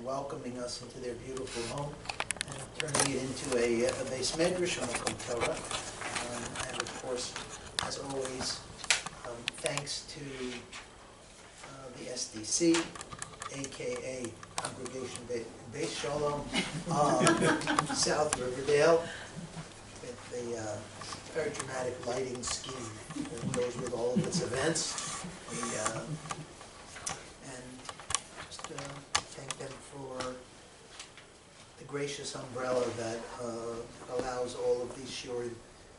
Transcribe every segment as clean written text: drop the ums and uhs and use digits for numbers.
welcoming us into their beautiful home and turning it into a Bais Medrash, a Makom Torah. And of course, as always, thanks to the SDC, aka Congregation Bais Sholom, South Riverdale, with the very dramatic lighting scheme that goes with all of its events. Thank them for the gracious umbrella that allows all of these shiur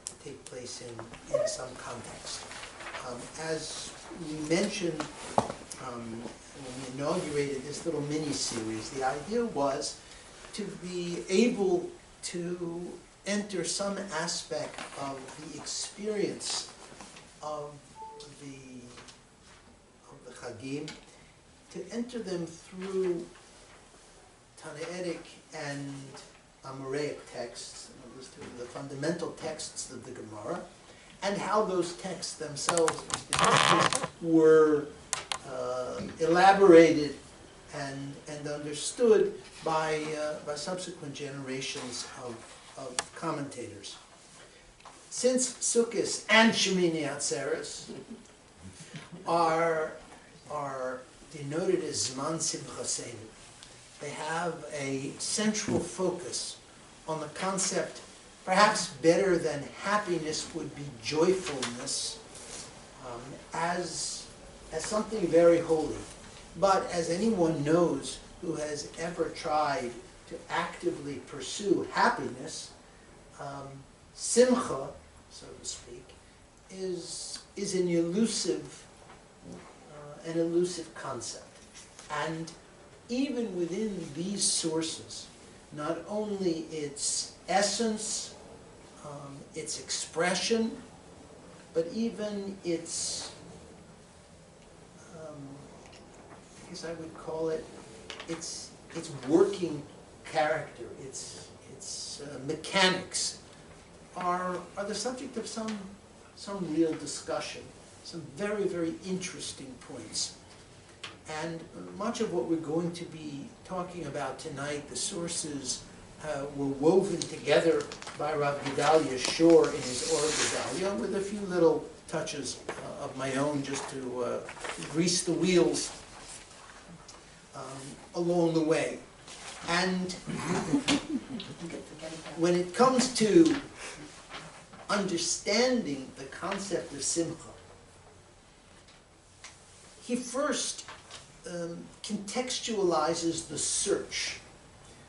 to take place in some context. As we mentioned when we inaugurated this little mini-series, the idea was to be able to enter some aspect of the experience of the Chagim, to enter them through Tanaitic and Amoraic texts, the fundamental texts of the Gemara, and how those texts themselves were elaborated and understood by subsequent generations of commentators. Since Sukkot and Shemini Atzeres are denoted as Zman Simchaseinu, they have a central focus on the concept, perhaps better than happiness would be joyfulness, as something very holy. But as anyone knows who has ever tried to actively pursue happiness, Simcha, so to speak, is an elusive concept. And even within these sources, not only its essence, its expression, but even its, I guess I would call it, its working character, its mechanics, are the subject of some real discussion, some very, very interesting points. And much of what we're going to be talking about tonight, the sources were woven together by Rav Gedaliah Shiur in his Ohr Gedaliah, with a few little touches of my own just to grease the wheels along the way. And when it comes to understanding the concept of Simcha, he first contextualizes the search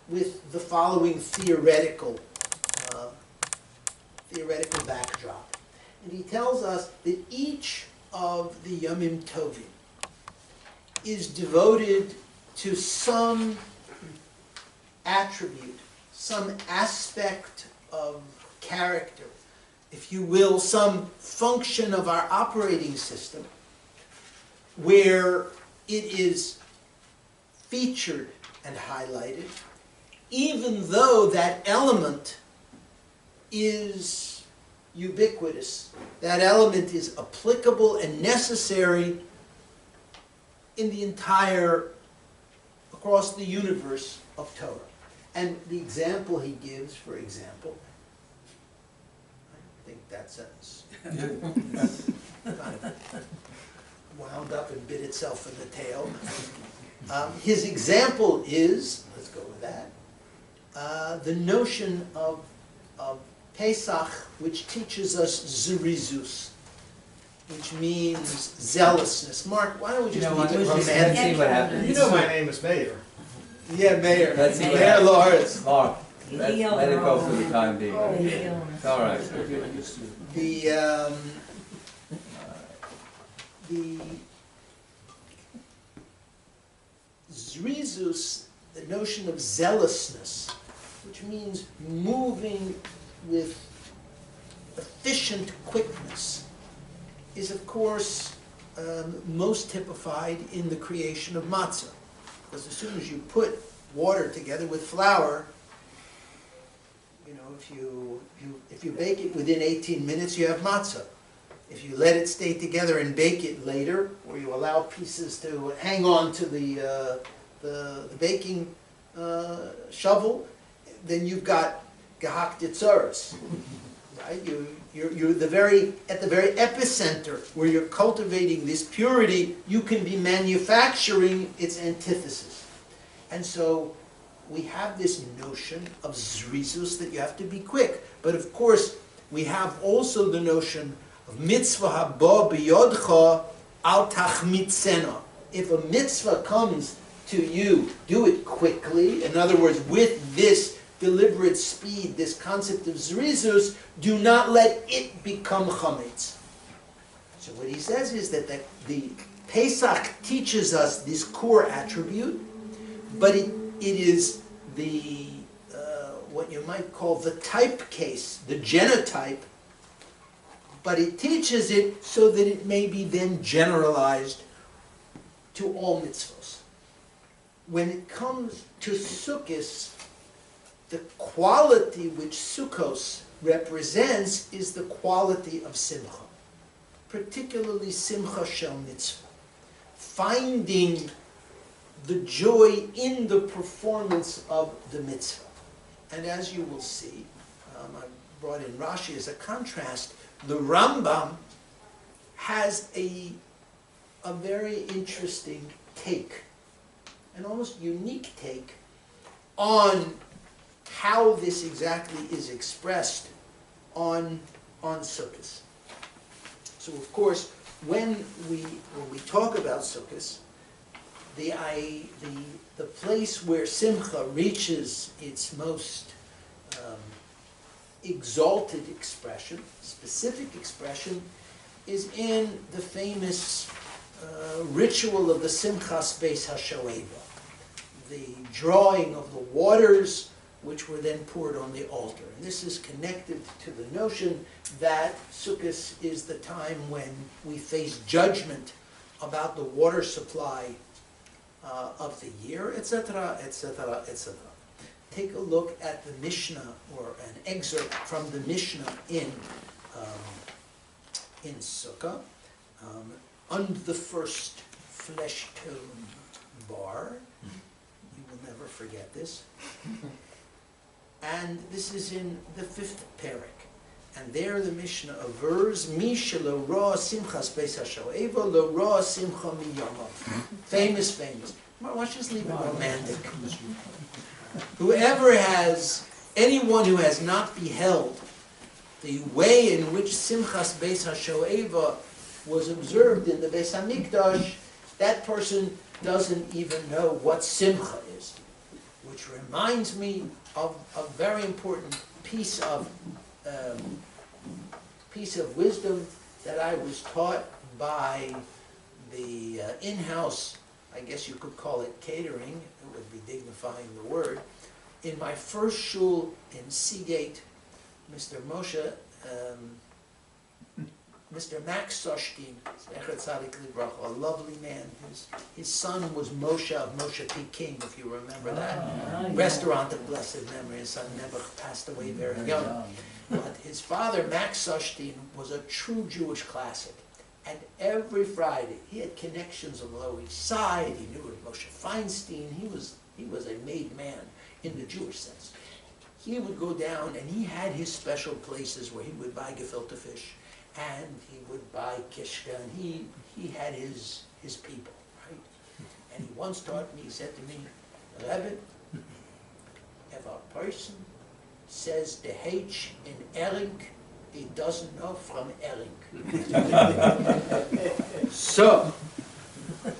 with the following theoretical backdrop. And he tells us that each of the Yomim Tovim is devoted to some attribute, some aspect of character, if you will, some function of our operating system, where it is featured and highlighted, even though that element is ubiquitous, that element is applicable and necessary in the across the universe of Torah. And the example he gives, for example, I think that sentence kind of wound up and bit itself in the tail. His example is, let's go with that, the notion of Pesach, which teaches us zerizus, which means zealousness. Mark, why don't we just leave it romantic? See what happens. You know my name is Mayor. Yeah, Mayor. Let's see what Mayor happens. Lawrence. Mark, let it go for the time being. It's all right. The zrizus, the notion of zealousness, which means moving with efficient quickness, is of course most typified in the creation of matzah. Because as soon as you put water together with flour, you know, if you bake it within 18 minutes, you have matzah. If you let it stay together and bake it later, or you allow pieces to hang on to the baking shovel, then you've got gehakt yitzaros, right? You're at the very epicenter where you're cultivating this purity. You can be manufacturing its antithesis, and so we have this notion of zrizus that you have to be quick. But of course, we have also the notion of mitzvah haba b'yodcha al tachmitzena. If a mitzvah comes to you, do it quickly. In other words, with this deliberate speed, this concept of zrizus, do not let it become chametz. So what he says is that the Pesach teaches us this core attribute, but it is the what you might call the type case, the genotype, but it teaches it so that it may be then generalized to all mitzvahs. When it comes to Sukkot, the quality which Sukkos represents is the quality of simcha, particularly simcha shel mitzvah, finding the joy in the performance of the mitzvah. And as you will see, I brought in Rashi as a contrast, the Rambam has a very interesting take, an almost unique take on how this exactly is expressed on Sukkot. So of course, when we talk about Sukkot, the place where simcha reaches its most exalted expression, specific expression, is in the famous ritual of the Simchas Beis HaShoeva, the drawing of the waters which were then poured on the altar. And this is connected to the notion that Sukkot is the time when we face judgment about the water supply of the year, etc., etc., etc. Take a look at the Mishnah, or an excerpt from the Mishnah in Sukkah, under the first flesh tone bar. You will never forget this. And this is in the 5th parak. And there the Mishnah avers, Mi lo ra simchas beis hashoeva lo ra simcha miyomav. Famous. Why don't you just leave it romantic? Anyone who has not beheld the way in which simchas beis hashoeva was observed in the Beis Hamikdash, that person doesn't even know what simcha is. Which reminds me of a very important piece of wisdom that I was taught by the in-house, I guess you could call it catering, it would be dignifying the word. In my first shul in Seagate, Mr. Moshe, Mr. Max Soshkin, a lovely man. His son was Moshe of Moshe P. King, if you remember that. Restaurant of blessed memory. His son never passed away very young. But his father, Max Soshkin, was a true Jewish classic. And every Friday, he had connections on the Lower East Side. He knew Moshe Feinstein. He was a made man in the Jewish sense. He would go down, and he had his special places where he would buy gefilte fish, and he would buy kishka, and he had his people, right? And he once taught me, he said to me, Rebbe, if a person says the H in Ering, he doesn't know from Ering. So,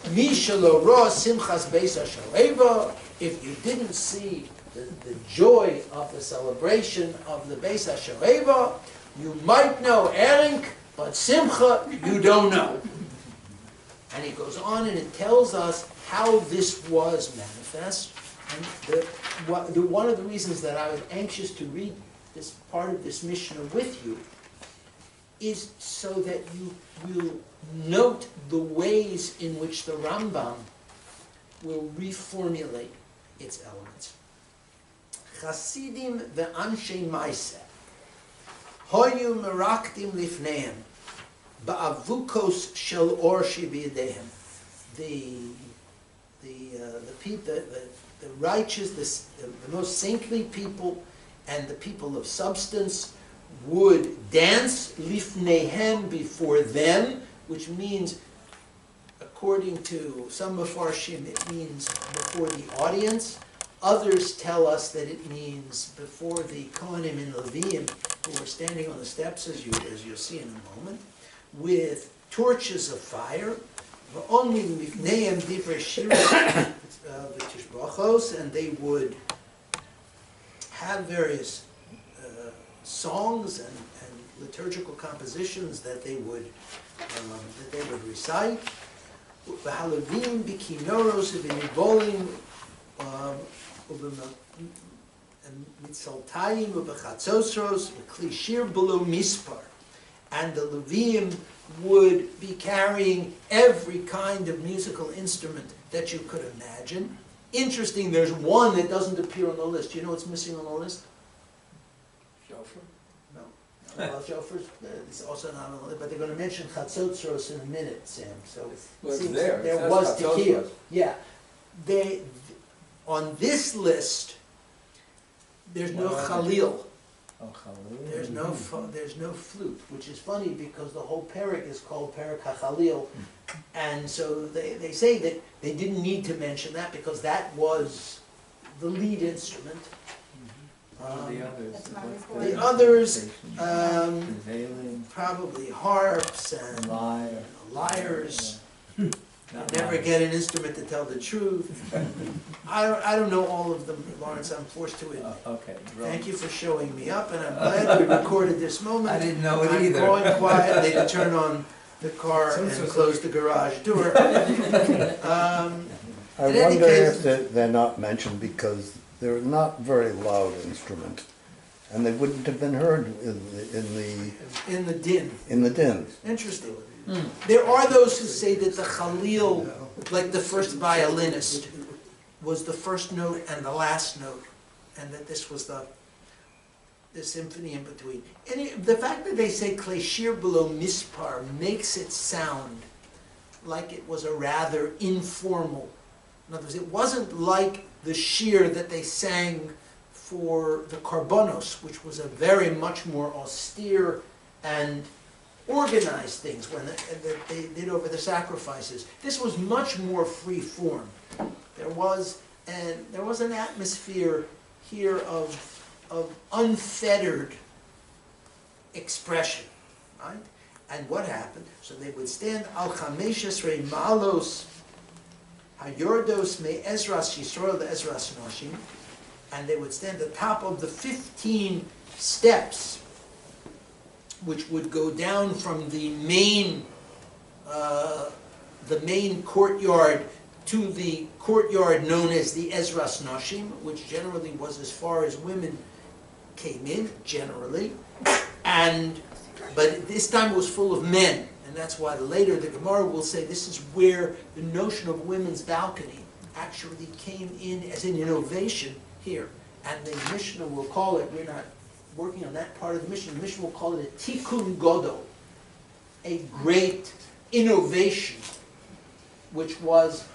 Mishalo Ra Simchas Beis HaShoeva, if you didn't see the joy of the celebration of the Beis HaShoeva, you might know Ering, but Simcha, you don't know. And he goes on and it tells us how this was manifest. And one of the reasons that I was anxious to read this part of this Mishnah with you is so that you will note the ways in which the Rambam will reformulate its elements. Chasidim ואנשי מעשה היו מרקדים לפניהם באבוקות של אור שבידיהן. The the righteous, the most saintly people, and the people of substance would dance lifnehem, before them, which means, according to some Mefarshim, it means before the audience. Others tell us that it means before the Kohanim and Levim, who are standing on the steps, as you'll see in a moment, with torches of fire. ואומרים לפניהם דברי שירות ותושבחות, and they would have various songs and liturgical compositions that they would recite. והלוים בכינורות ובניבולים ובמצלתיים ובחצוצרות וכלי שיר בלא מספר. And the Levim would be carrying every kind of musical instrument that you could imagine. Interesting, there's one that doesn't appear on the list. You know what's missing on the list? Shofar? No. Well, shofars, it's also not on the list, but they're going to mention chatzotros in a minute, Sam. So well, it seems there. there was tekiah. Yeah. On this list, there's no chalil. Oh, There's no flute, which is funny because the whole parak is called parak HaChalil, and so they say that they didn't need to mention that because that was the lead instrument. The others, probably harps and lyres. You never get an instrument to tell the truth. I don't know all of them, Lawrence, I'm forced to admit. Okay. Thank you for showing me up, and I'm glad we recorded this moment. I didn't know it either. I'm going quietly to turn on the car and close the garage door. I wonder if they're not mentioned because they're not very loud instrument, and they wouldn't have been heard In the din. in the din. Interesting. There are those who say that the Khalil, like the first violinist, was the first note and the last note, and that this was the symphony in between. And the fact that they say kleshir below mispar makes it sound like it was a rather informal. In other words, it wasn't like the shir that they sang for the karbonos, which was a very much more austere and organized things when they did over the sacrifices. This was much more free form. There was an atmosphere here of unfettered expression, right? And what happened? So they would stand al chameshes rei malos hayordos me ezras yisrael the ezras noshim, and they would stand at the top of the 15 steps, which would go down from the main courtyard to the courtyard known as the Ezras Nashim, which generally was as far as women came in, generally. But this time it was full of men, and that's why later the Gemara will say this is where the notion of women's balcony actually came in as an innovation here. And the Mishnah will call it, we're not working on that part of the Mishnah will call it a tikkun godol, a great innovation, which was,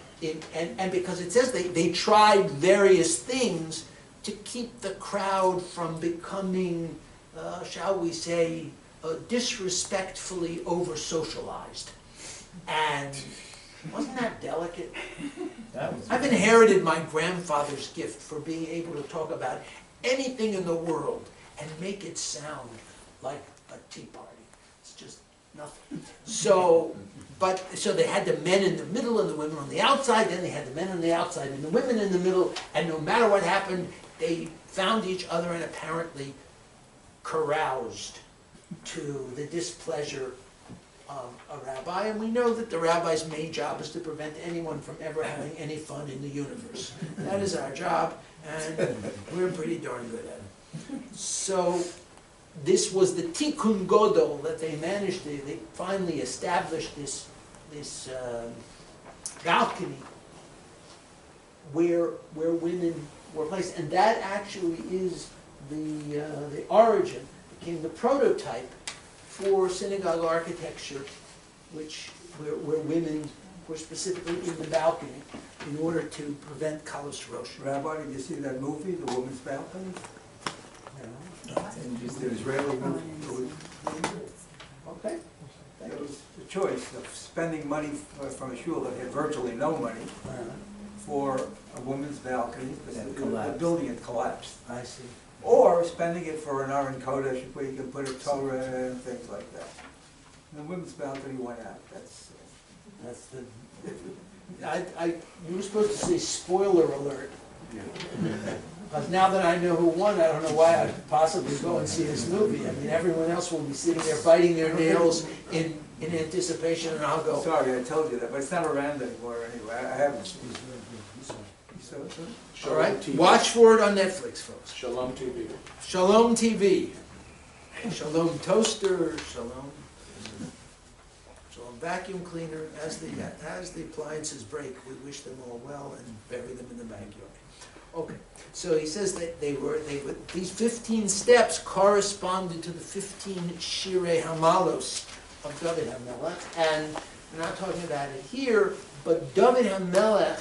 and because it says they tried various things to keep the crowd from becoming, shall we say, disrespectfully over-socialized. And wasn't that delicate? I've inherited my grandfather's gift for being able to talk about anything in the world and make it sound like a tea party. It's just nothing. So they had the men in the middle and the women on the outside, then they had the men on the outside and the women in the middle, and no matter what happened, they found each other and apparently caroused to the displeasure of a rabbi. And we know that the rabbi's main job is to prevent anyone from ever having any fun in the universe. That is our job, and we're pretty darn good at it. So this was the tikkun godol that they managed to, they finally established this balcony where women were placed, and that actually is the origin, became the prototype for synagogue architecture, where women or specifically in the balcony, in order to prevent kalos rosh. Rabbi, did you see that movie, The Woman's Balcony? And just the Israeli movie. Okay. It was the choice of spending money from a shul that had virtually no money for a woman's balcony, because the building had collapsed. I see. Or spending it for an Aron Kodesh where you can put a Torah and things like that. And the women's balcony went out. That's the. You were supposed to say spoiler alert. Because now that I know who won, I don't know why I'd possibly go and see this movie. I mean, everyone else will be sitting there biting their nails in anticipation, and I'll go. Sorry, I told you that, but it's not around anymore anyway. I haven't seen it. All right, watch for it on Netflix, folks. Shalom TV. Shalom TV. Shalom toaster. Shalom vacuum cleaner. As the appliances break, we wish them all well and bury them in the backyard. Okay, so he says that these 15 steps corresponded to the 15 Shirei Hamalos of David HaMelech, and we're not talking about it here, but David HaMelech,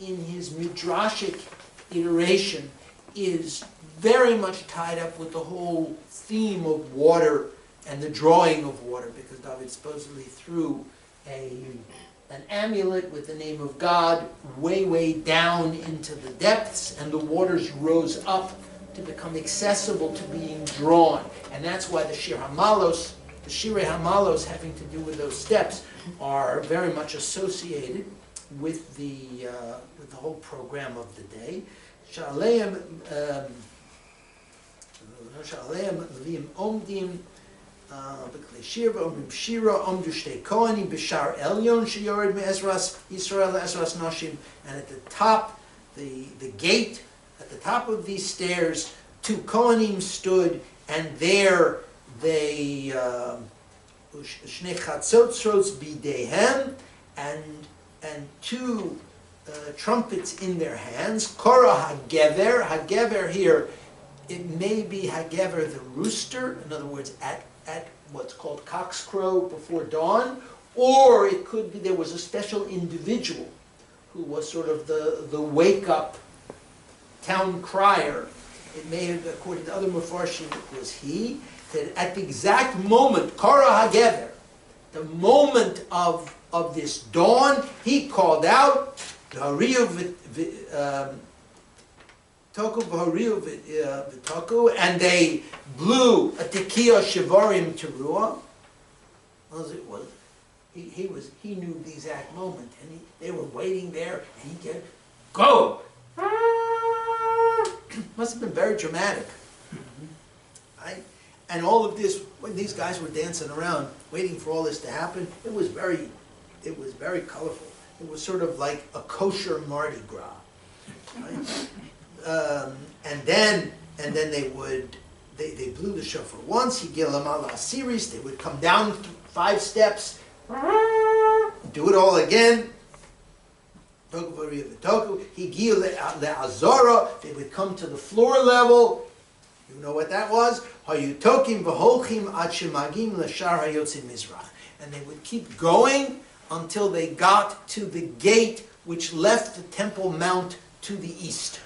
in his midrashic iteration, is very much tied up with the whole theme of water and the drawing of water, because David supposedly threw an amulet with the name of God way down into the depths, and the waters rose up to become accessible to being drawn. And that's why the Shirei Hamalos having to do with those steps are very much associated with the whole program of the day. Sha'aleim Levim Omdim B'klei Shir V'omrim Shira Omdu Shtei Kohanim B'shar Elyon Sheyored Me'ezras Yisrael Ezras Nashim, and at the top, the gate, at the top of these stairs, 2 Kohanim stood, and there they Shnei Chatzotzros Bidehem, and 2 trumpets in their hands. Korah Hagever. Hagever here, it may be Hagever the rooster, in other words, at what's called cock's crow before dawn, or it could be there was a special individual who was sort of the wake-up town crier. It may have, according to other Mefarshim, it was he, that at the exact moment, Korah Hagever, the moment of this dawn, he called out, and they blew a tekiah shivarim teruah. He knew the exact moment, and they were waiting there, and he said, "Go!" Must have been very dramatic. And all of this, when these guys were dancing around, waiting for all this to happen, it was very colorful. It was sort of like a kosher Mardi Gras. Right? And then they blew the shofar once. Higilam ala series. They would come down 5 steps, do it all again. Higil le'azara. They would come to the floor level. You know what that was? Hayutokim v'holchim ad shemagim l'shar hayotzim mizrach. And they would keep going until they got to the gate which left the Temple Mount to the east.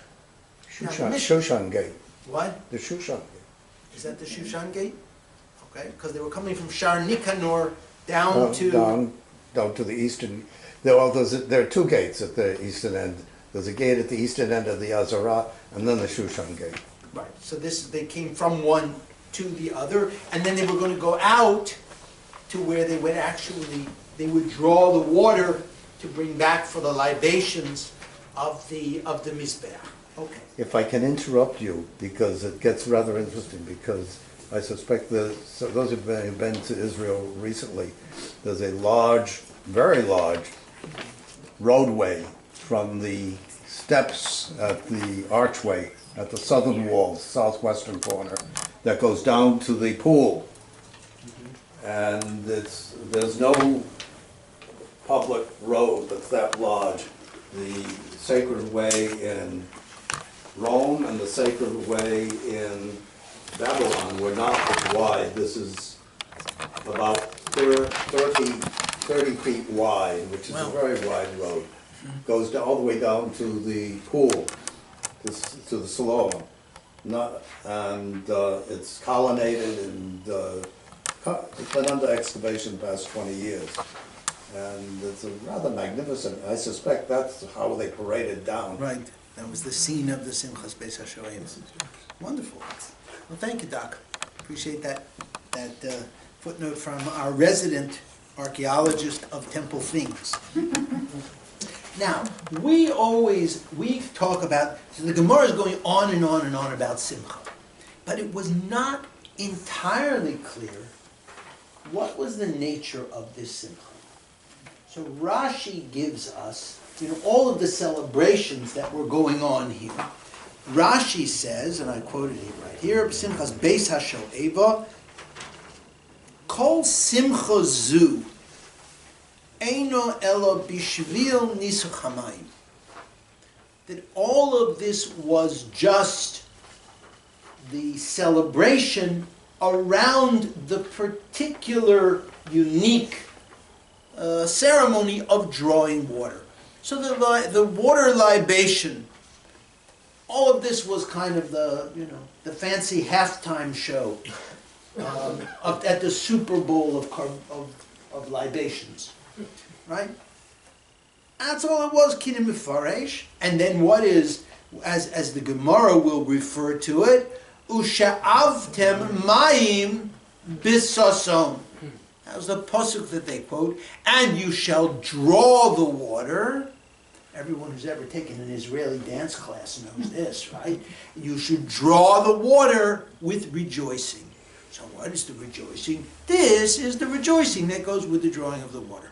Shushan Gate. What? The Shushan Gate. Is that the Shushan Gate? Okay, because they were coming from Shar Nicanor down to the eastern. There are 2 gates at the eastern end. There's a gate at the eastern end of the Azara, and then the Shushan Gate. Right. So they came from one to the other, and then they were going to go out to where they would draw the water to bring back for the libations of the Mizbeach. Okay. If I can interrupt you, because it gets rather interesting, because I suspect so those who've been to Israel recently, there's a large, very large roadway from the steps at the archway at the southern wall, southwestern corner, that goes down to the pool. And there's no public road that's that large. The sacred way in Rome and the sacred way in Babylon were not as wide. This is about 30 30 feet wide, which is Wow. a very wide road. Goes all the way down to the pool, to the Sholom. And it's colonnaded and it's been under excavation the past 20 years. And it's a rather magnificent, I suspect that's how they paraded down. Right, that was the scene of the Simchas Beis HaShoeva. Wonderful. Well, thank you, Doc. Appreciate that footnote from our resident archaeologist of temple things. Now, we talk about, so the Gemara is going on and on and on about Simcha, but it was not entirely clear what was the nature of this Simcha. So Rashi gives us, all of the celebrations that were going on here. Rashi says, and I quoted it right here, Simchas Beis HaShoeva, Kol Simcha Zu, Eino Elo Bishvil Nisuch Hamayim. That all of this was just the celebration around the particular unique ceremony of drawing water. So the water libation, all of this was kind of the fancy halftime show at the Super Bowl of libations, right? That's all it was, Kinim Mefaresh. And then what is, as the Gemara will refer to it, Usha'avtem Mayim Bisason. That was the pasuk that they quote. And you shall draw the water. Everyone who's ever taken an Israeli dance class knows this, right? You should draw the water with rejoicing. So what is the rejoicing? This is the rejoicing that goes with the drawing of the water.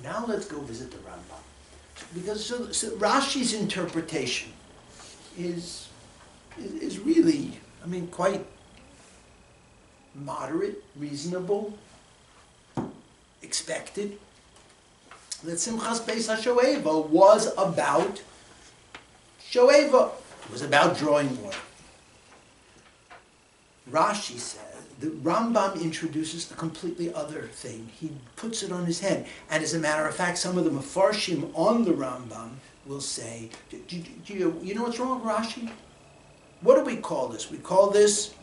Now let's go visit the Rambam. Because so Rashi's interpretation is really, quite moderate, reasonable, expected. That Simchas Beis HaShoeva was about Shoeva. It was about drawing water. Rashi says, the Rambam introduces a completely other thing. He puts it on his head. And as a matter of fact, some of the Mefarshim on the Rambam will say, you know what's wrong with Rashi? What do we call this? We call this,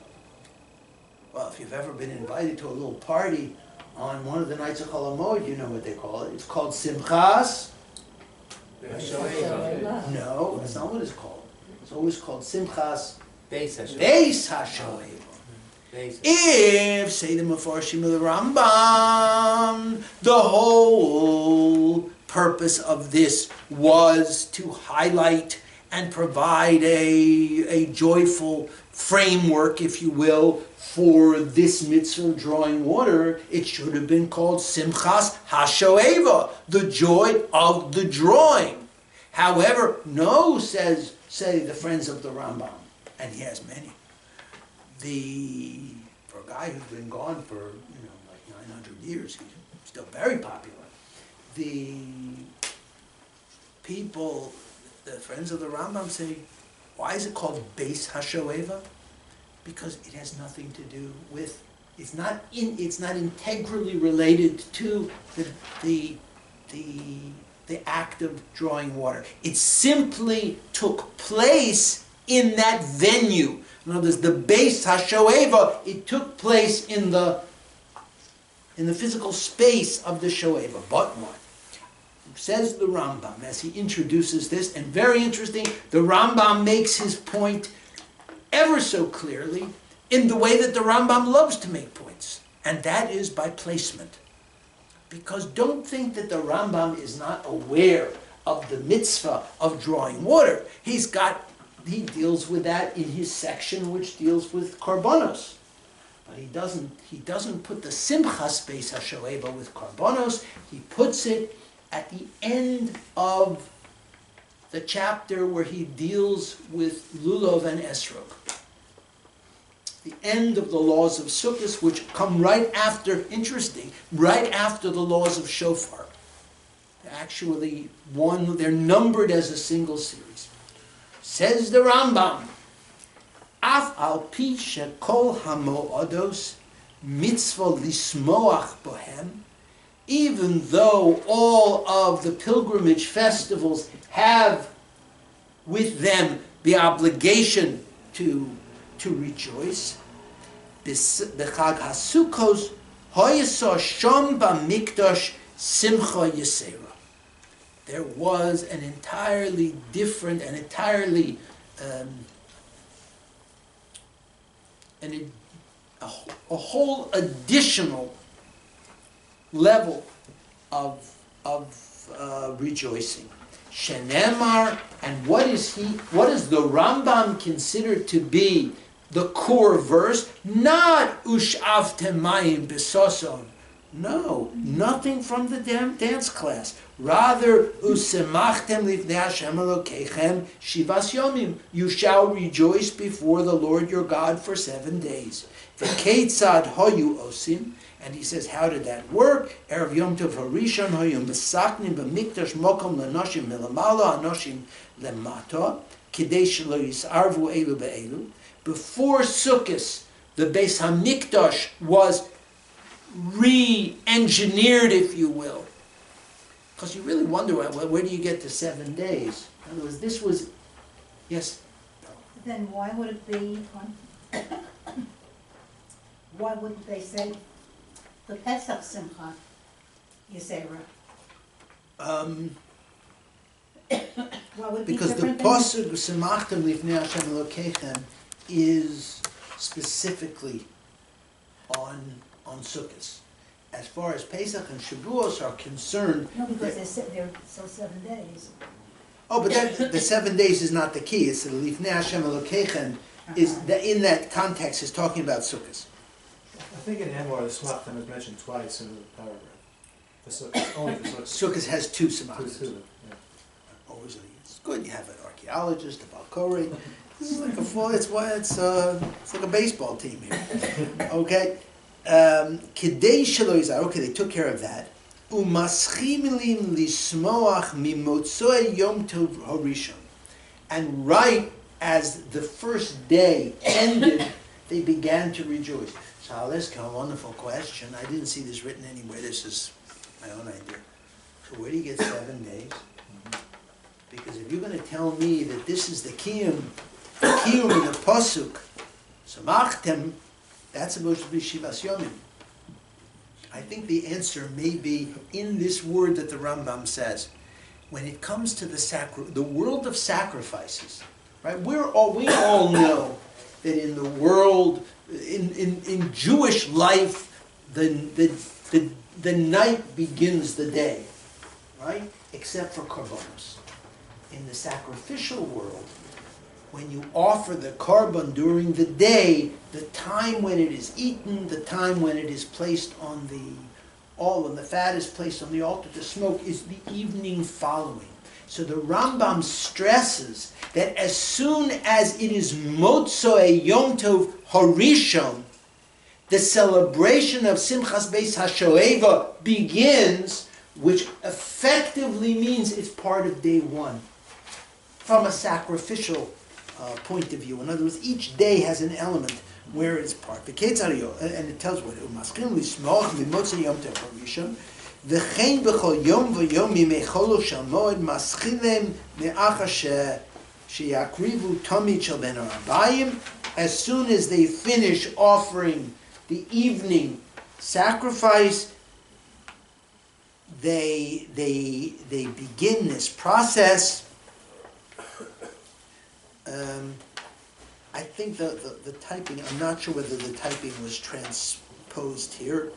well, if you've ever been invited to a little party on one of the nights of Chol HaMoed, you know what they call it. It's called Simchas. No, that's not what it's called. It's always called Simchas Bais HaShoeva. If, say the Mefarshim of the Rambam, the whole purpose of this was to highlight and provide a joyful framework, if you will, for this mitzvah of drawing water, it should have been called Simchas HaShoeva, the joy of the drawing. However, no, say the friends of the Rambam, and he has many. For a guy who's been gone for like 900 years, he's still very popular. The people, the friends of the Rambam say, why is it called Bais HaShoeva? Because it has nothing to do with, it's not integrally related to the act of drawing water. It simply took place in that venue. In other words, the Bais HaShoeva, it took place in the physical space of the Shoeva. But what? Says the Rambam as he introduces this, and very interesting, the Rambam makes his point ever so clearly in the way that the Rambam loves to make points, and that is by placement. Because don't think that the Rambam is not aware of the mitzvah of drawing water. He deals with that in his section which deals with karbonos. But he doesn't put the Simchas Beis HaShoeva with karbonos. He puts it at the end of the chapter where he deals with Lulav and Esrog. The end of the laws of Sukkot, which come right after the laws of Shofar. Actually, they're numbered as a single series. Says the Rambam, Af al pi shekol hamo'ados mitzvah lismoach bohem even though all of the pilgrimage festivals have with them the obligation to rejoice, b'chag HaSukkos hoyasa sham b'mikdash simcha yisera. There was an entirely different, an entirely a whole additional level of rejoicing. Shenemar, and what does the Rambam consider to be the core verse? Not ush'avtem mayim b'soson. No, nothing from the dance class. Rather, usemachtem lifnei Hashem Elokeichem shivas yomim. You shall rejoice before the Lord your God for 7 days. V'keitzad hoyu osim. And he says, how did that work? Erev Yom Tov Harishon hoyu mesaknim b'mikdash mokom lenoshim milamalo anoshim lemata kidei shelo yisarvu elu be'elu. Before Sukkot, the Beis Hamikdash was re-engineered, if you will. Because you really wonder, where do you get to 7 days? In other words, this was, yes? Then why would it be on, why wouldn't they say the Pesach Simcha Yisera? Why would it be Because the different than- Pasuk Semachtem Lifnei Hashem Elokeichem is specifically on Sukkot. As far as Pesach and Shavuos are concerned, No, because they're so 7 days. oh, but the 7 days is not the key. It's the Lifnei Hashem Elokeichem is in that context is talking about Sukkot. I think in Anwar, the Smachtim is mentioned twice in the paragraph. The Sukkot, only the Sukkot. Sukkot has two Semachims. Yeah. Always, it's good. You have an archaeologist, a Balkori. This is like a full. It's like a baseball team here. Okay. Kedei shelo yizar. Okay, they took care of that. Umaschimilim lismoach mimotzoy yom tov harishon. And right as the first day ended, they began to rejoice. So I'll ask a wonderful question. I didn't see this written anywhere. This is my own idea. So where do you get 7 days? Because if you're going to tell me that this is the kiyum in the pasuk, samachtem, that's supposed to be shivas yomim. I think the answer may be in this word that the Rambam says. When it comes to the world of sacrifices, right? We all know that in the world, in Jewish life, the night begins the day, right? Except for korbanos. In the sacrificial world, when you offer the korban during the day, the time when it is eaten, the time when it is placed on when the fat is placed on the altar to smoke, is the evening following. So the Rambam stresses that as soon as it is Motzoi Yom Tov Harishon, the celebration of Simchas Beis HaShoeva begins, which effectively means it's part of day one, from a sacrificial point of view. In other words, each day has an element where it's part. And it tells what וכן בכל יום ויום ימי חולו של מועד מסכילים מאחר שיקריבו תמיד של בין הרבים. As soon as they finish offering the evening sacrifice, they begin this process. I think the typing, I'm not sure whether the typing was transposed here.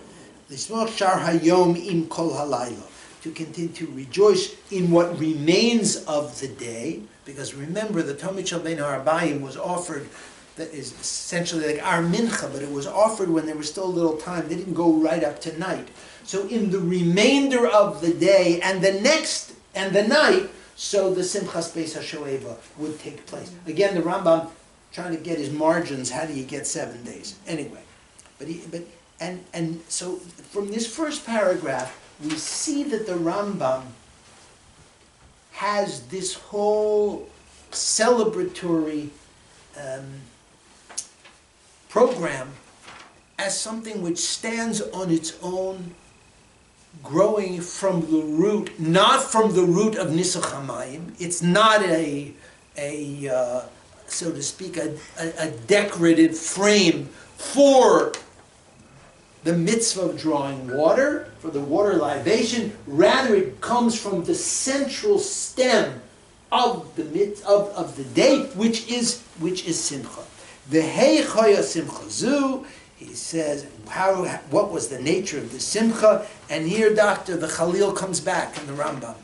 L'smoch shar hayom im kol halayla, to continue to rejoice in what remains of the day, because remember the Tomid Shel Ben Harabayim was offered, that is essentially like our mincha, but it was offered when there was still a little time. They didn't go right up to night. So in the remainder of the day and the night, so the Simchas Beis HaShoeva would take place. Again, the Rambam trying to get his margins. How do you get 7 days? Anyway, so from this first paragraph, we see that the Rambam has this whole celebratory program as something which stands on its own growing from the root, not from the root of Nisuch HaMayim. It's not so to speak, a decorative frame for the mitzvah of drawing water, for the water libation. Rather, it comes from the central stem of the day, which is simcha. The hey chaya simcha zu. He says, what was the nature of the simcha? And here, the Chalil comes back in the Rambam.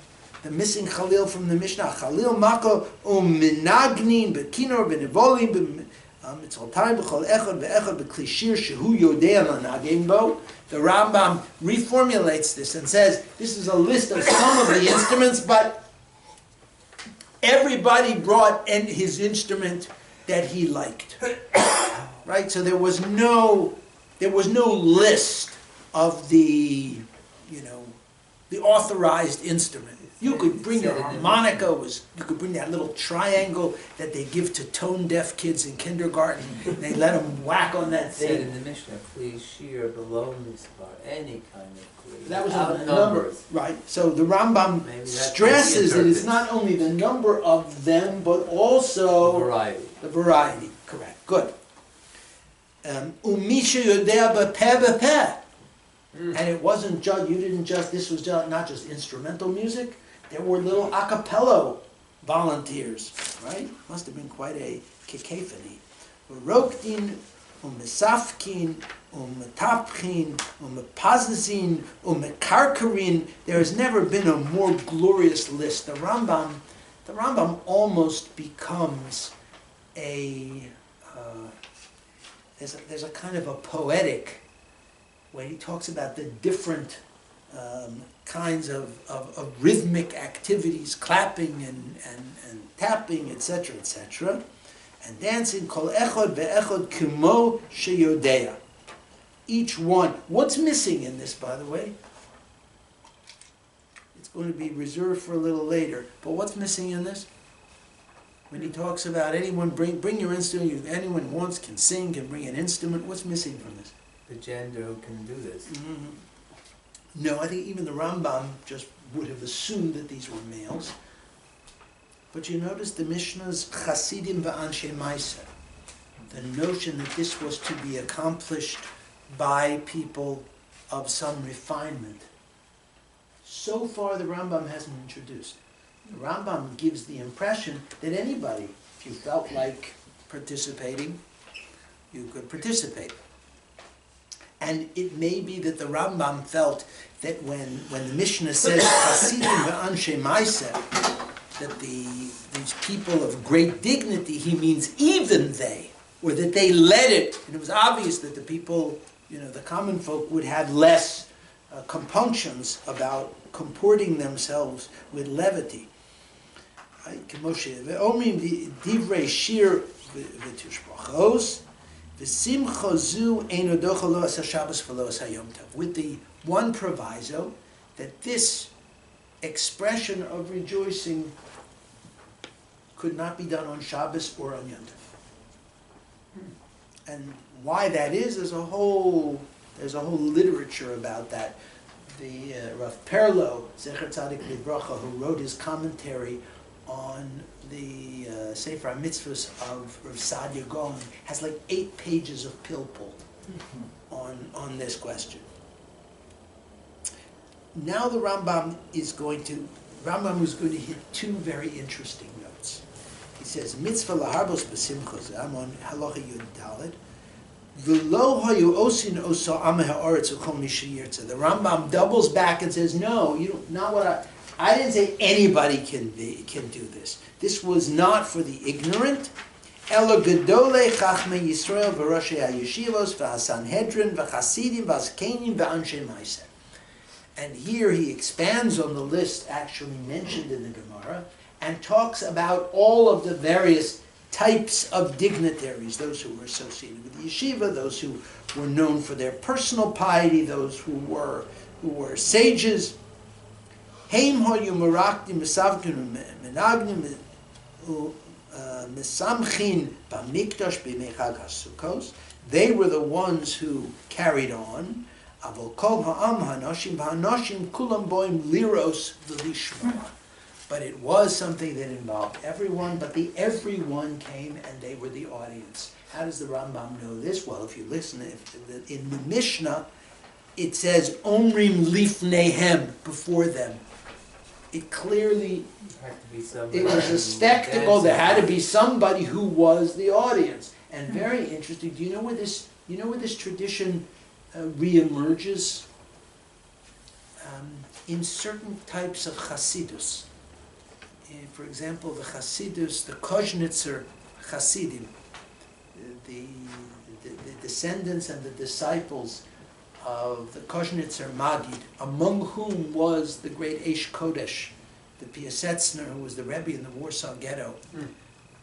The missing Chalil from the Mishnah. Chalil mako minagnin bekinor benevolim mitzoltayim b'chol echad ve'echad b'kli shir shehu yodei lanagin bo. The Rambam reformulates this and says, this is a list of some of the instruments, but everybody brought his instrument that he liked. Right? So there was no list of the authorized instrument. You could bring your harmonica, you could bring that little triangle that they give to tone-deaf kids in kindergarten. They let them whack on that Said thing. in the Mishnah, please shear below misbar, any kind of kli. That was without the number, right? So the Rambam Maybe that's stresses that it's interprets. not only the number of them, but also Variety. the variety. Correct. Good. Umisha yodea b'peh b'peh. And it wasn't just, this was not just instrumental music. There were little a cappella volunteers, right? Must have been quite a cacophony. Rokdin, misafkin, metapchin, mepazazin, mekarkarin. There has never been a more glorious list. The Rambam almost becomes there's a kind of a poetic way he talks about the different kinds of rhythmic activities, clapping and tapping, etc., etc., and dancing. Kol echod ve'echod kimo sheyodea. Each one. What's missing in this, by the way? It's going to be reserved for a little later. But what's missing in this? When he talks about anyone bring your instrument, anyone wants can sing, can bring an instrument. What's missing from this? The gender who can do this. Mm-hmm. No, I think even the Rambam just would have assumed that these were males. But you notice the Mishnah's Chasidim ואנשי מעשה, the notion that this was to be accomplished by people of some refinement. So far the Rambam hasn't introduced. The Rambam gives the impression that anybody, if you felt like participating, you could participate. And it may be that the Rambam felt that when the Mishnah says Chasidim ואנשי מעשה, that these people of great dignity, he means even they, or that they led it. And it was obvious that the people, the common folk would have less compunctions about comporting themselves with levity. Right? ואומרים דברי שיר ותושבחות ושמחה זו אינו דוחה לא עשה שבת ולא עשה יום טוב. With the one proviso that this expression of rejoicing could not be done on Shabbos or on Yom Tov. And why that is, there's a whole literature about that. The Rav Perlo, Zecher Tzadik Livracha, who wrote his commentary on the Sefer HaMitzvos of Rav Sadia Gaon, has like 8 pages of pilpul on this question. Now the Rambam is going to hit 2 very interesting notes. He says, Mitzvah laharbos b'simchos, I'm on halacha yud daled, v'lo hayu osin osa ameh ha'aretz u'chol mi sheyirtza. The Rambam doubles back and says, no, not what I didn't say anybody can do this. This was not for the ignorant. Elo gedolei chachmei Yisrael v'roshei ha'yeshivos v'hasanhedrin v'chasidim v'azkenim v'anshe ma'aseh. And here he expands on the list actually mentioned in the Gemara and talks about all of the various types of dignitaries, those who were associated with the yeshiva, those who were known for their personal piety, those who were sages. Heim hoyu merakdim mesavkin menagdim mesamchin b'mikdash b'mei chag haSukkos. They were the ones who carried on Avol kol ha'am ha'anoshim v'ha'anoshim kulam boim liros v'lishma. But it was something that involved everyone, but the everyone came and they were the audience. How does the Rambam know this? Well, if you listen, in the Mishnah, it says, Omrim lifnehem, before them. It clearly, it was a spectacle. There had to be somebody who was the audience. And very interesting, do you know where this tradition reemerges? In certain types of Chasidus. For example, the Chasidus, the Koznitzer Chasidim, the descendants and the disciples of the Koznitzer Magid, among whom was the great Eish Kodesh, the Piasetzner, who was the Rebbe in the Warsaw Ghetto.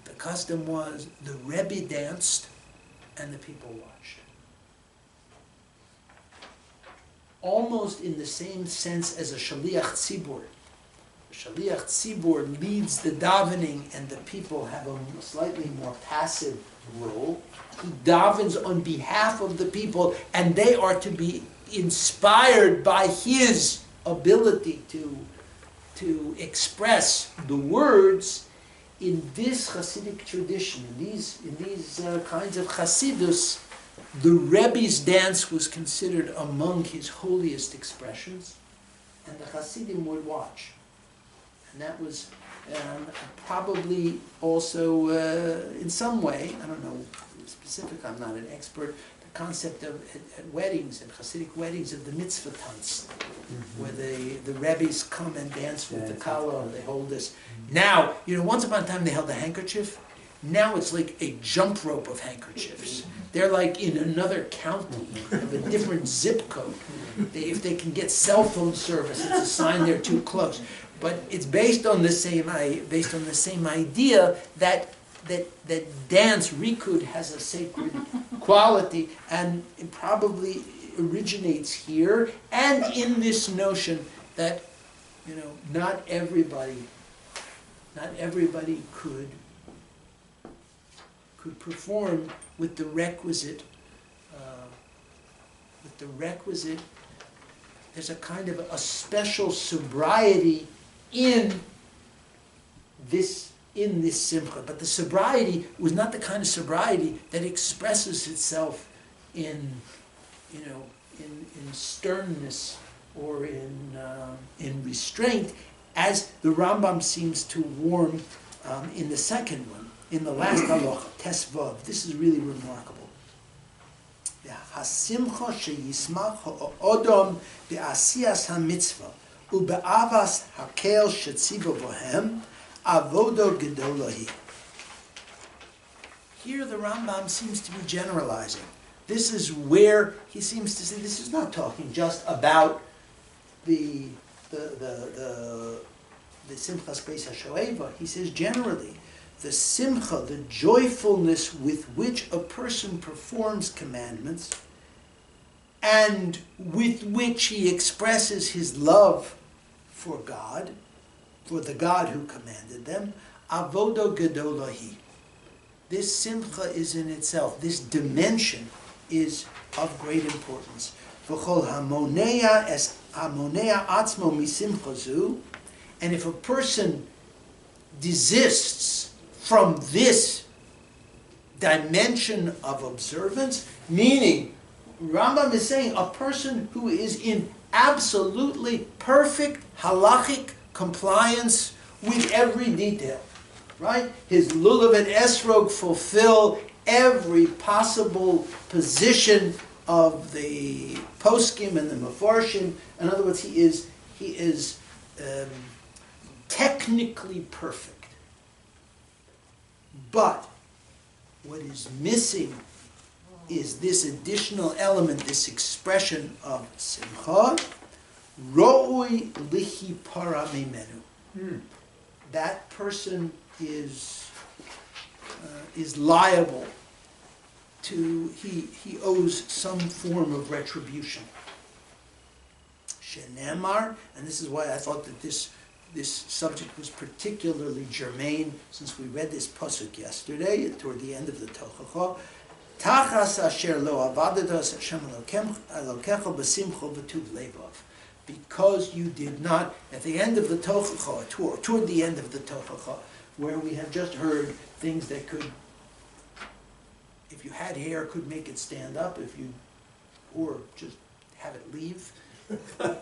The custom was the Rebbe danced and the people watched. Almost in the same sense as a Shaliach Tzibur. The Shaliach Tzibur leads the davening and the people have a slightly more passive role. He davens on behalf of the people and they are to be inspired by his ability to express the words. In this Hasidic tradition, in these kinds of Hasidus, the Rebbe's dance was considered among his holiest expressions, and the Hasidim would watch. And that was probably also, in some way, I don't know specific, I'm not an expert, the concept of at weddings, at Hasidic weddings, of the mitzvah tanz, where the Rebbe's come and dance with the kala, they hold this. Now, once upon a time they held the handkerchief. Now it's like a jump rope of handkerchiefs. They're like in another county of a different zip code. If they can get cell phone service, it's a sign they're too close. But it's based on the same idea that dance, Rikud, has a sacred quality, and it probably originates here, and in this notion that not everybody could perform with the requisite. There's a kind of a special sobriety in this simcha, but the sobriety was not the kind of sobriety that expresses itself in sternness or in restraint, as the Rambam seems to warn in the second one, in the last halacha, Tesvav. This is really remarkable. Hasimcha sheyismach ha'odom be'asiyas hamitzvah ube'avas hakel shetziva bohem avodo gedolahi. Here the Rambam seems to be generalizing. This is where he seems to say this is not talking just about the simchas Bais HaShoeva. He says generally, the simcha, the joyfulness with which a person performs commandments and with which he expresses his love for God, for the God who commanded them, avodo gedolahi. This simcha is in itself, this dimension is of great importance. V'chol hamonea es hamonea atzmo misimcha zu, and if a person desists from this dimension of observance, meaning Rambam is saying a person who is in absolutely perfect halachic compliance with every detail, right? His lulav and esrog fulfill every possible position of the poskim and the mefarshim. In other words, he is technically perfect. But what is missing is this additional element, this expression of simcha, ro'ui lihi para mimenu. That person is liable to, he owes some form of retribution. Shenemar, and this is why I thought that this subject was particularly germane, since we read this pasuk yesterday, toward the end of the Tochacha. Tachas asher lo avadas Hashem Elokecha b'simcha v'tuv levav. Because you did not, at the end of the Tochacha, toward the end of the Tochacha, where we have just heard things that could, if you had hair, could make it stand up, or just have it leave,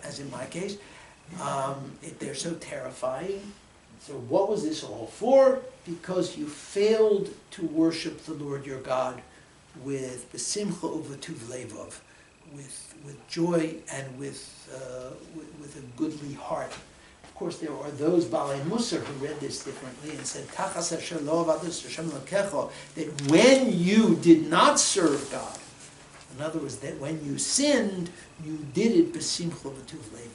as in my case. They're so terrifying. So what was this all for? Because you failed to worship the Lord your God with besimcha u'v'tuv levav, with joy and with a goodly heart. Of course, there are those Balei Musar who read this differently and said, Tachas asher lo avadas Hashem Elokecha, that when you did not serve God, in other words, that when you sinned, you did it besimcha v'tuv levav.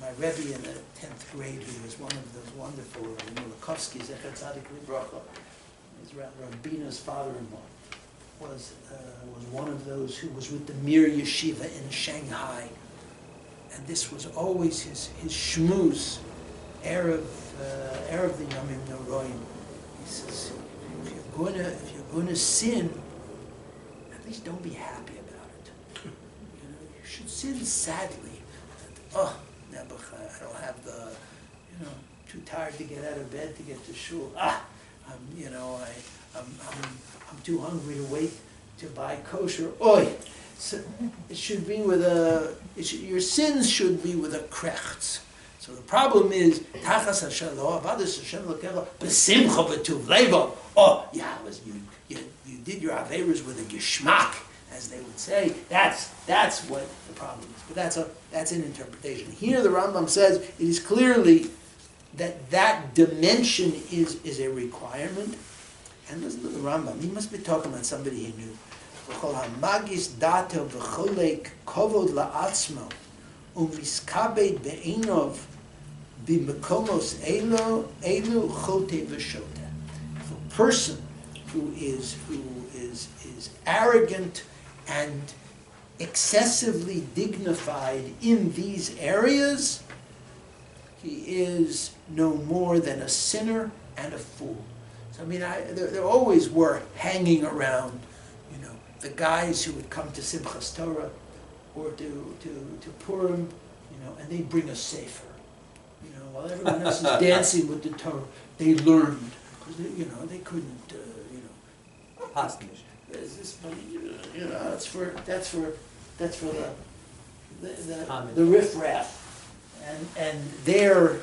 My Rebbe in the 10th grade, who was one of those wonderful Mulakovsky, Zecher Tzadik Livracha, his Rabbeina's father-in-law, was one of those who was with the Mir Yeshiva in Shanghai. And this was always his shmooze, Erev the Yomim Noroim. He says, if you're gonna sin, at least don't be happy about it. You should sin sadly. Oh, Nebuch, I don't have too tired to get out of bed to get to shul. I'm too hungry to wait to buy kosher. Oi! So it should be with your sins should be with a krechts. So the problem is, Tachas Hashem lo avadas Hashem Elokecha b'simcha v'tuv levav. Oh, yeah, you did your averos with a geschmack, as they would say. That's what the problem is. But that's an interpretation. Here the Rambam says it is clearly that dimension is a requirement. And listen to the Rambam. He must be talking about somebody he knew. V'chol hamagis dato v'cholek kovod la'atzmo u'miskabed be'inov b'mekomos elu chote v'shota. If a person who is arrogant and excessively dignified in these areas, he is no more than a sinner and a fool. So I mean, there always were hanging around, the guys who would come to Simchas Torah or to Purim, and they'd bring a sefer. While everyone else is dancing with the Torah, they learned because they couldn't, Hostage. There's this money, that's for the riffraff, and they're,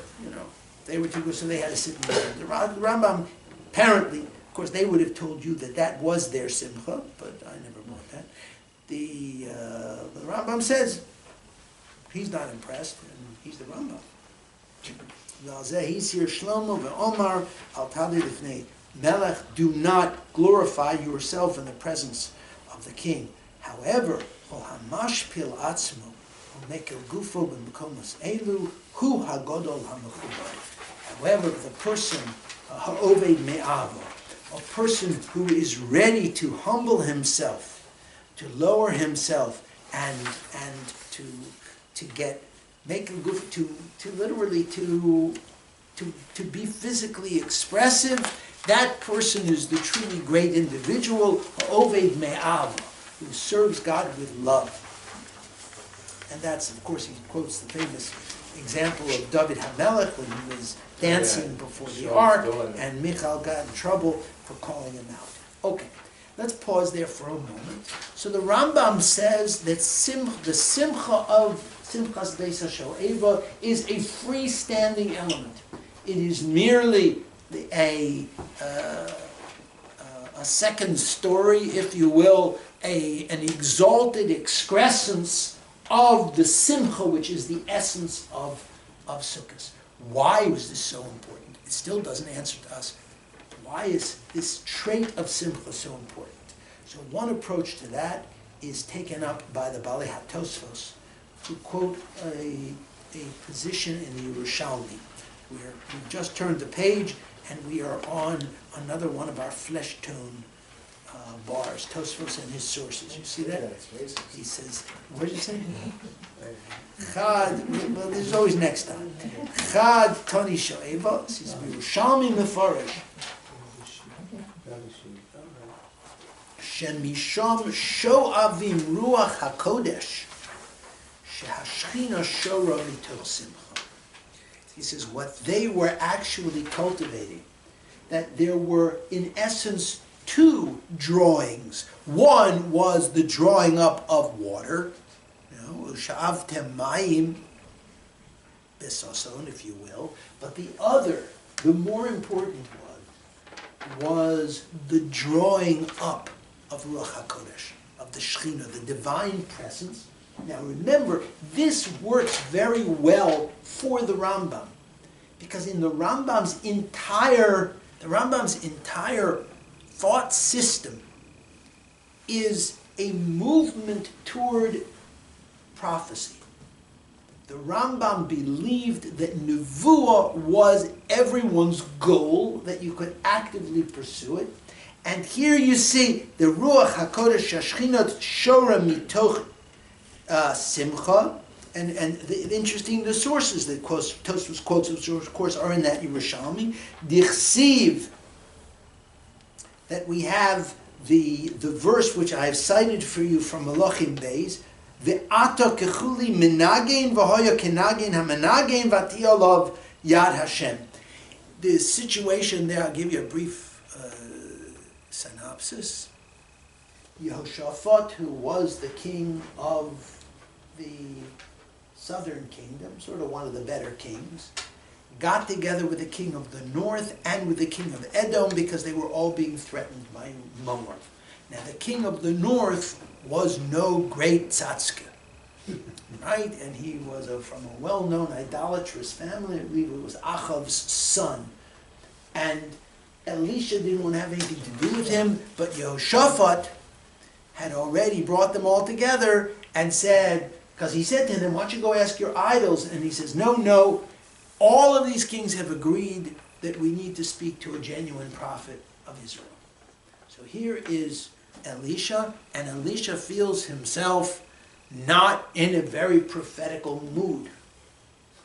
they were too good, so they had to sit and learn. The Rambam, apparently, of course, they would have told you that was their simcha, but I never bought that. The Rambam says he's not impressed, and he's the Rambam. He's here, Shlomo ve'omar al tali lifnei melech. Do not glorify yourself in the presence of the king. However, ol hamashpil atzmo u'mekel gufo b'mekomos elu hu hagodol hamechubay. However, the person ha'oved me'avo, a person who is ready to humble himself, to lower himself, and to get make a goof, to literally to be physically expressive, that person is the truly great individual, Oved Me'av, who serves God with love. And that's, of course, he quotes the famous example of David HaMelech when he was dancing before the ark, and Michal got in trouble for calling him out. Okay, let's pause there for a moment. So the Rambam says that the simcha of Simchas Beis HaShoeva is a freestanding element. It is merely a second story, if you will, an exalted excrescence of the simcha, which is the essence of Sukkot. Why was this so important? It still doesn't answer to us. Why is this trait of simcha so important? So one approach to that is taken up by the Balei HaTosfos, who quote a position in the Yerushalmi, where we just turned the page and we are on another one of our flesh tone bars, Tosfos and his sources. You see that? He says, what did you say? Chad, well, this is always next time. Chad Toni Shoeva, this is Yerushalmi Mefarish. Shemisham sho'avim ruach hakodesh shehashchina shora mitoch simcha. He says what they were actually cultivating, that there were in essence two drawings. One was the drawing up of water, sha'avtem mayim besason, if you will, but the other, the more important one, was the drawing up of Ruach HaKodesh, of the Shekhinah, the divine presence. Now remember, this works very well for the Rambam, because in the Rambam's entire thought system is a movement toward prophecy. The Rambam believed that Nevuah was everyone's goal, that you could actively pursue it. And here you see the Ruach HaKodesh Shashchinot Shora Mitoch Simcha, and the interesting, the sources that Tosfos quotes, of course, are in that Yerushalmi. Dichsiv, that we have the verse which I have cited for you from Malachim Bais, Ve'ata kechuli minagein v'hoya kenagein hamenagein v'tiyalav yad Hashem. The situation there, I'll give you a brief synopsis. Yehoshaphat, who was the king of the southern kingdom, sort of one of the better kings, got together with the king of the north and with the king of Edom because they were all being threatened by Moab. Now the king of the north was no great tzaddik, right? And he was from a well-known idolatrous family. I believe it was Achav's son. And Elisha didn't want to have anything to do with him, but Yehoshaphat had already brought them all together and said, because he said to them, why don't you go ask your idols? And he says, no, all of these kings have agreed that we need to speak to a genuine prophet of Israel. So here is Elisha, and Elisha feels himself not in a very prophetical mood.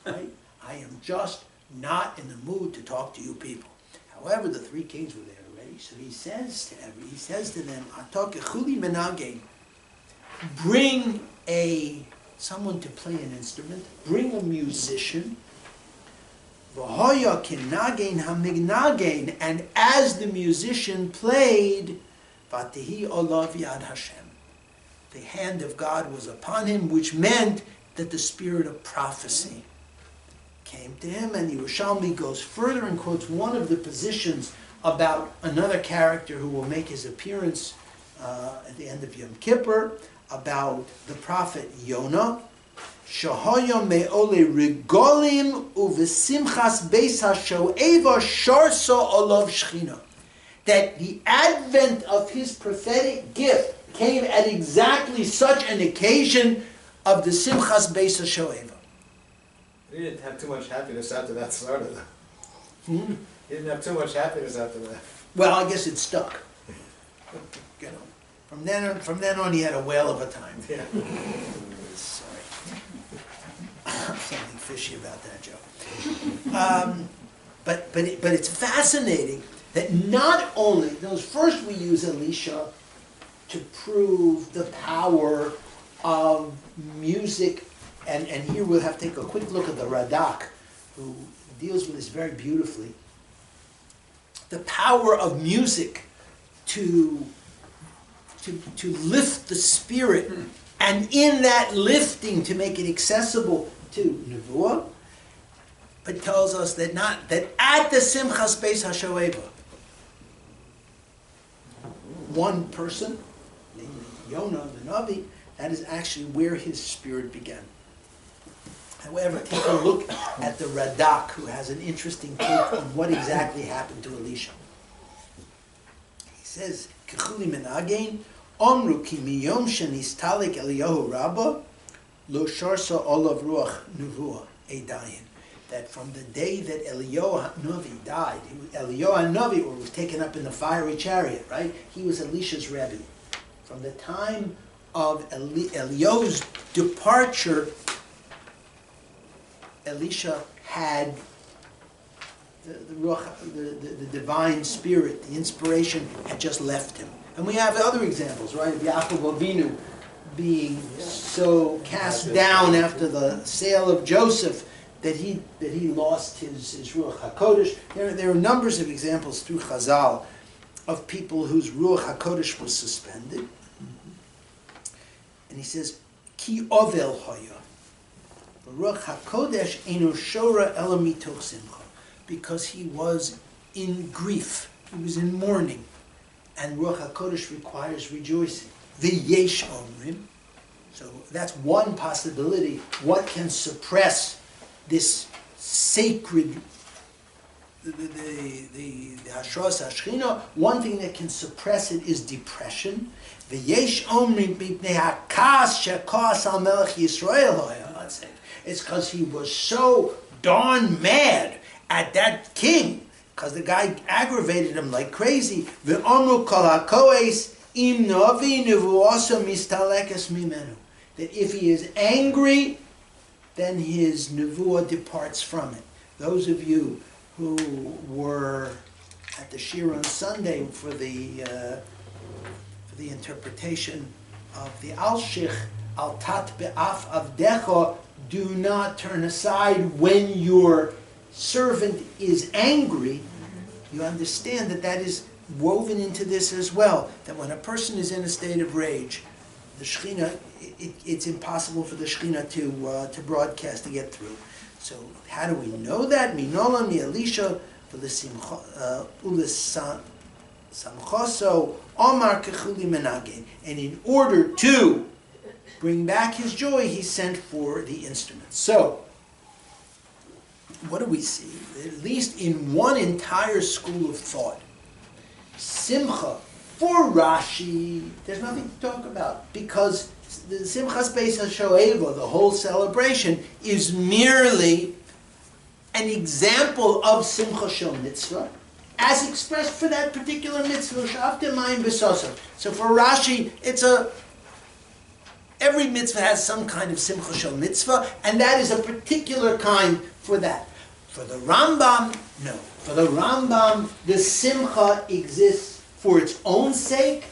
Right? I am just not in the mood to talk to you people. However, the three kings were there already, so he says to them, bring someone to play an instrument, bring a musician, and as the musician played, Vatihi olav yad Hashem, the hand of God was upon him, which meant that the spirit of prophecy came to him. And Yerushalmi goes further and quotes one of the positions about another character who will make his appearance at the end of Yom Kippur, about the prophet Yonah. Shahoyom me'ole rigolim uvesimchas beis hashoeva sharso olav shchina. That the advent of his prophetic gift came at exactly such an occasion of the simchas beis hashoeva. He didn't have too much happiness after that started, though. He didn't have too much happiness after that. Well, I guess it stuck. You know, from then on, he had a whale of a time. Yeah. Sorry, something fishy about that joke. But it's fascinating that not only first we use Elisha to prove the power of music. And here we'll have to take a quick look at the Radak, who deals with this very beautifully. The power of music to lift the spirit, and in that lifting to make it accessible to Nevuah. But tells us that at the Simchas Beis HaShoeva, one person, namely Yonah the Navi, that is actually where his spirit began. However, take a look at the Radak, who has an interesting take on what exactly happened to Elisha. He says, "Kechuli menagein, omru ki miyom shenistalik Eliyahu Rabba, lo sharsa olav ruach nevuah edayin." That from the day that Eliyahu Navi died, Eliyahu Navi, or was taken up in the fiery chariot, right? He was Elisha's Rebbe. From the time of Eliyahu's departure, Elisha had the divine spirit, the inspiration had just left him. And we have other examples, right? Of Yaakov Avinu being so cast down after the sale of Joseph that he lost his Ruach HaKodesh. There are numbers of examples through Chazal of people whose Ruach HaKodesh was suspended. And he says, Ki ovel hoya. Ruach HaKodesh eino shora ela mitoch simcha. Because he was in grief. He was in mourning. And Ruach HaKodesh requires rejoicing. V'yesh omrim. So that's one possibility. What can suppress this sacred, the Hashras HaShechina? One thing that can suppress it is depression. V'yesh omrim b'pnei hakas shekas al melech Yisrael. It's because he was so darn mad at that king, because the guy aggravated him like crazy. Ve'omru kol hakoes im novi nevuoso mistalekes mimenu. That if he is angry, then his nevuah departs from it. Those of you who were at the Shiur on Sunday for the interpretation of the Al-Shich, Al-Tat Be'af Avdecha, do not turn aside when your servant is angry. You understand that that is woven into this as well, that when a person is in a state of rage, the Shekhinah, it's impossible for the Shekhinah to broadcast, to get through. So how do we know that? Minolan mi Elisha for the samchoso omar kechuli menagin. And in order to bring back his joy, he sent for the instruments. So what do we see? At least in one entire school of thought, Simcha, for Rashi, there's nothing to talk about, because the Simchas Bais HaShoeva, the whole celebration, is merely an example of Simcha Shel Mitzvah, as expressed for that particular mitzvah, Shavte Mayim B'Sosav. So for Rashi, every mitzvah has some kind of Simcha Shel Mitzvah, and that is a particular kind for that. For the Rambam, no. For the Rambam, the Simcha exists for its own sake,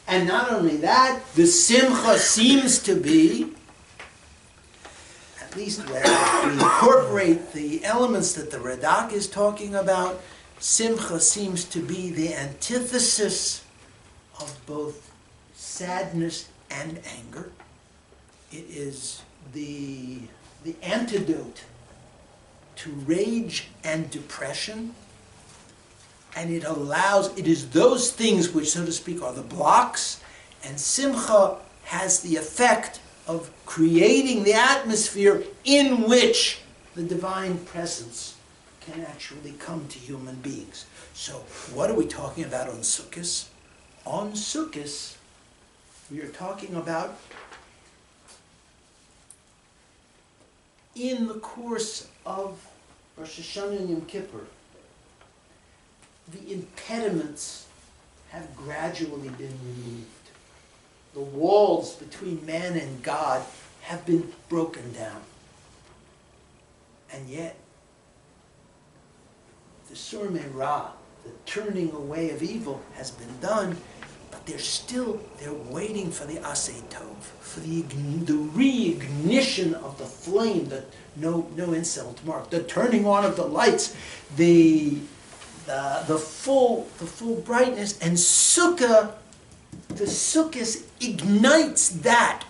and not only that, the Simcha seems to be, at least when we incorporate the elements that the Radak is talking about, Simcha seems to be the antithesis of both sadness and anger. It is the antidote to rage and depression, and it is those things which, so to speak, are the blocks, and Simcha has the effect of creating the atmosphere in which the divine presence can actually come to human beings. So what are we talking about on Sukkot? On Sukkot, we are talking about, in the course of Rosh Hashanah and Yom Kippur, the impediments have gradually been removed. The walls between man and God have been broken down. And yet, the Sur Me'Ra, the turning away of evil, has been done, but they're waiting for the Aseh Tov, for the reignition of the flame, that no insult mark, the turning on of the lights, the full brightness, and Sukkah, the Sukkot ignites that.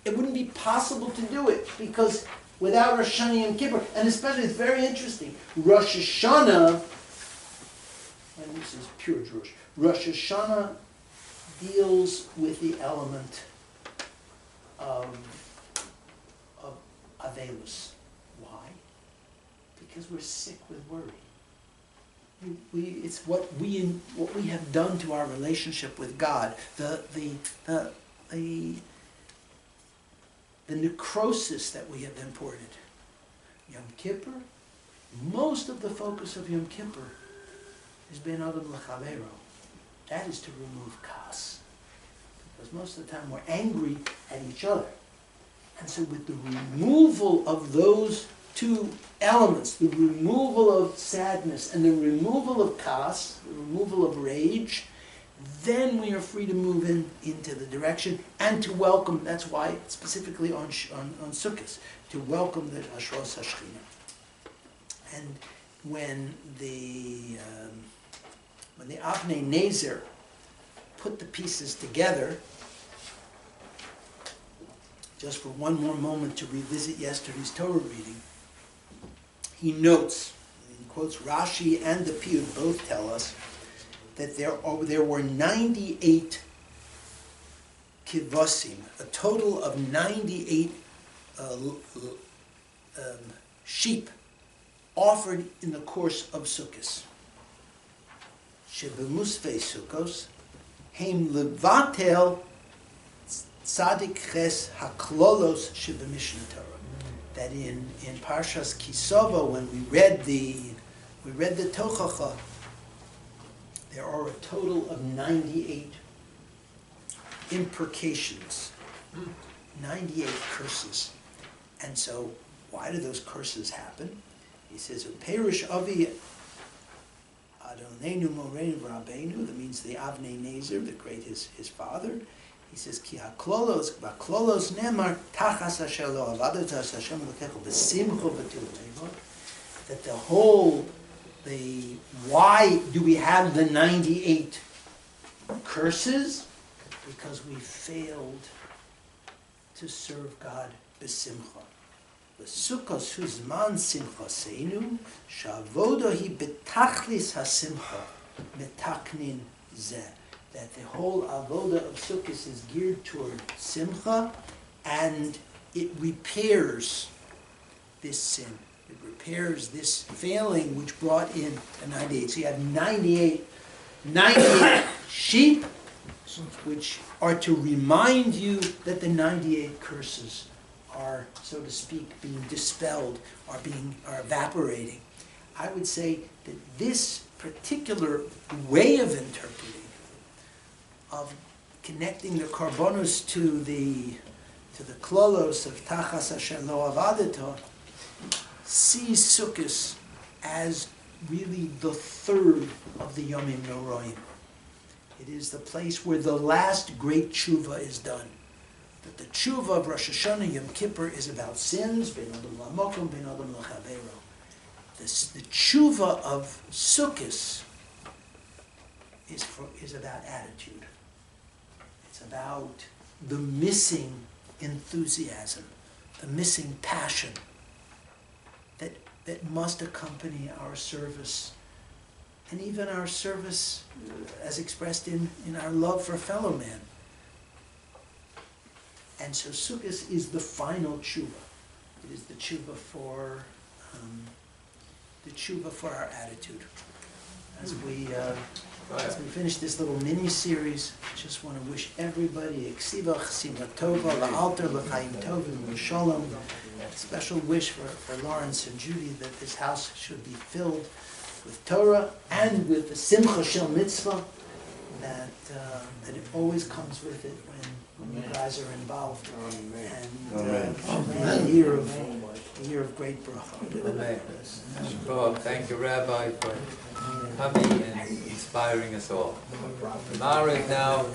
It wouldn't be possible to do it, because without Rosh Hashanah and Yom Kippur, and especially, it's very interesting, Rosh Hashanah, and this is pure Jewish, Rosh Hashanah deals with the element of Avelus. Why? Because we're sick with worry. It's what we have done to our relationship with God. The necrosis that we have imported. Yom Kippur, most of the focus of Yom Kippur has been Adam L'Chavero. That is to remove kas. Because most of the time we're angry at each other. And so with the removal of those two elements, the removal of sadness and the removal of kas, the removal of rage, then we are free to move into the direction and to welcome. That's why specifically on Sukkot, to welcome the Hashros Hashchina. And when the Avnei Nezer put the pieces together, just for one more moment to revisit yesterday's Torah reading, he notes, he quotes Rashi and the Piyut both tell us that there were 98 kivosim, a total of 98 sheep offered in the course of Sukkot. Shebemusvei Sukkos, heim levatel tzadik ches haklolos shebemishnah Torah. That in Parshas Kisova, when we read the Tochacha, there are a total of 98 imprecations, 98 curses. And so, why do those curses happen? He says, "Perish avi Adonenu Moreinu Rabbeinu," that means the Avnei Nezer, the great his father. He says, "Ki haklolos baklolos nemar tachas asher lo avadas Hashem lekecho b'simcha v'tulevo." That why do we have the 98 curses? Because we failed to serve God b'simcha. V'sukkos hu zman simchaseinu, shavodo hi betachlis hasimcha metaknin zeh. That the whole avoda of Sukkot is geared toward simcha, and it repairs this sin. It repairs this failing which brought in the 98. So you have 98 sheep, which are to remind you that the 98 curses are, so to speak, being dispelled, are evaporating. I would say that this particular way of interpreting, of connecting the karbonos to the klolos of tachas asher lo avadeto, sees Sukkot as really the third of the Yomim Noroim. It is the place where the last great tshuva is done. That the tshuva of Rosh Hashanah Yom Kippur is about sins, ben adam lamokum, ben adam lachavero. The tshuva of Sukkot is about attitude. It's about the missing enthusiasm, the missing passion that must accompany our service, and even our service as expressed in our love for fellow man. And so Sukkot is the final tshuva. It is the tshuva for our attitude. As we finish this little mini-series, I just want to wish everybody ksivach, simcha tova, la'alter, l'chaim tovim, sholom. A special wish for Lawrence and Judy that this house should be filled with Torah and with the simcha shel mitzvah that it always comes with it when you guys are involved. And a year of great bracha. Amen. Well, thank you, Rabbi, for coming and inspiring us all. Tomorrow is now,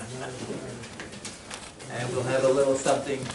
and we'll have a little something